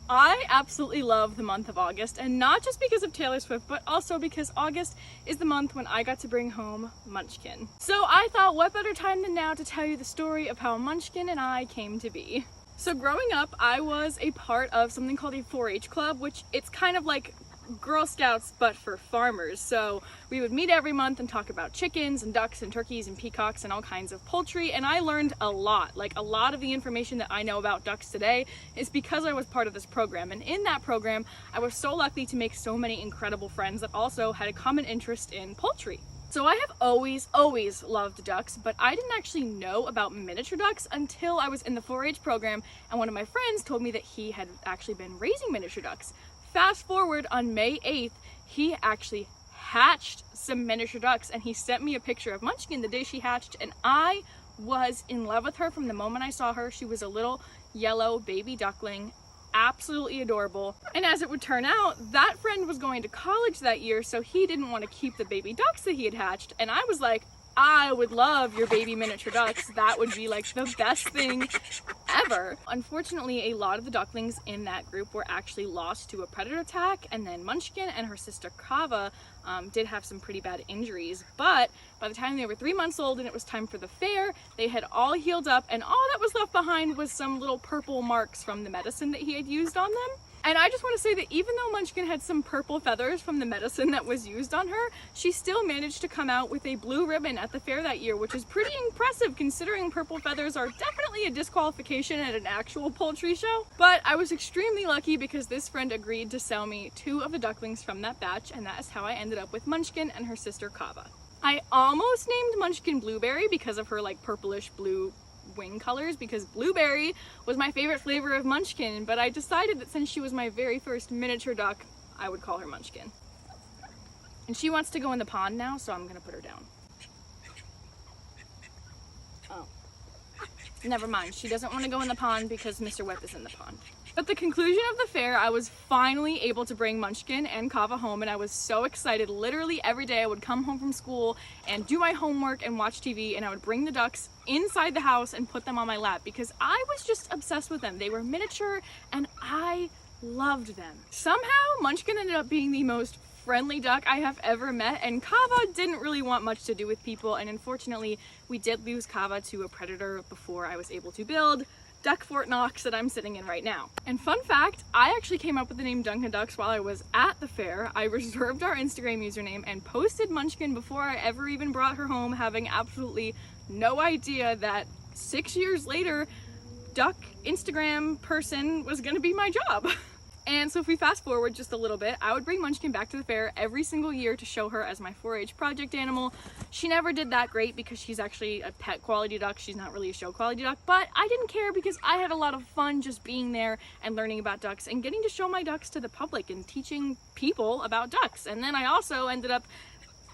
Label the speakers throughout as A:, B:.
A: I absolutely love the month of August, and not just because of Taylor Swift, but also because August is the month when I got to bring home Munchkin. So I thought, what better time than now to tell you the story of how Munchkin and I came to be. So growing up, I was a part of something called a 4-H club, which it's kind of like Girl Scouts but for farmers. So we would meet every month and talk about chickens and ducks and turkeys and peacocks and all kinds of poultry, and I learned a lot. Like, a lot of the information that I know about ducks today is because I was part of this program, and in that program I was so lucky to make so many incredible friends that also had a common interest in poultry. So I have always loved ducks, but I didn't actually know about miniature ducks until I was in the 4-H program, and one of my friends told me that he had actually been raising miniature ducks. Fast forward, on May 8th, he actually hatched some miniature ducks, and he sent me a picture of Munchkin the day she hatched, and I was in love with her from the moment I saw her. She was a little yellow baby duckling, absolutely adorable. And as it would turn out, that friend was going to college that year, so he didn't want to keep the baby ducks that he had hatched, and I was like, I would love your baby miniature ducks. That would be like the best thing ever. Unfortunately, a lot of the ducklings in that group were actually lost to a predator attack, and then Munchkin and her sister Kava did have some pretty bad injuries, but by the time they were 3 months old and it was time for the fair, they had all healed up, and all that was left behind was some little purple marks from the medicine that he had used on them. And I just want to say that even though Munchkin had some purple feathers from the medicine that was used on her, she still managed to come out with a blue ribbon at the fair that year, which is pretty impressive considering purple feathers are definitely a disqualification at an actual poultry show. But I was extremely lucky because this friend agreed to sell me 2 of the ducklings from that batch, and that is how I ended up with Munchkin and her sister Kava. I almost named Munchkin Blueberry because of her like purplish blue wing colors, because blueberry was my favorite flavor of Munchkin, but I decided that since she was my very first miniature duck, I would call her Munchkin. And she wants to go in the pond now, so I'm gonna put her down. Oh. Never mind, she doesn't want to go in the pond because Mr. Webb is in the pond. At the conclusion of the fair, I was finally able to bring Munchkin and Kava home, and I was so excited. Literally every day I would come home from school and do my homework and watch TV, and I would bring the ducks inside the house and put them on my lap because I was just obsessed with them. They were miniature and I loved them. Somehow Munchkin ended up being the most friendly duck I have ever met, and Kava didn't really want much to do with people, and unfortunately we did lose Kava to a predator before I was able to build Duck Fort Knox that I'm sitting in right now. And fun fact, I actually came up with the name Dunkin Ducks while I was at the fair. I reserved our Instagram username and posted Munchkin before I ever even brought her home, having absolutely no idea that 6 years later, duck Instagram person was gonna be my job. And so if we fast forward just a little bit, I would bring Munchkin back to the fair every single year to show her as my 4-H project animal. She never did that great because she's actually a pet quality duck. She's not really a show quality duck, but I didn't care because I had a lot of fun just being there and learning about ducks and getting to show my ducks to the public and teaching people about ducks. And then I also ended up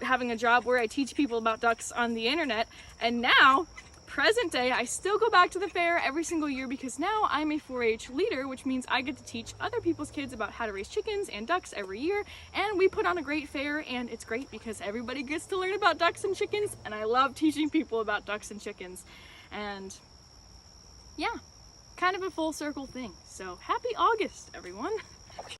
A: having a job where I teach people about ducks on the internet, and now present day, I still go back to the fair every single year because now I'm a 4-H leader, which means I get to teach other people's kids about how to raise chickens and ducks every year, and we put on a great fair, and it's great because everybody gets to learn about ducks and chickens, and I love teaching people about ducks and chickens. And yeah, kind of a full circle thing. So happy August, everyone.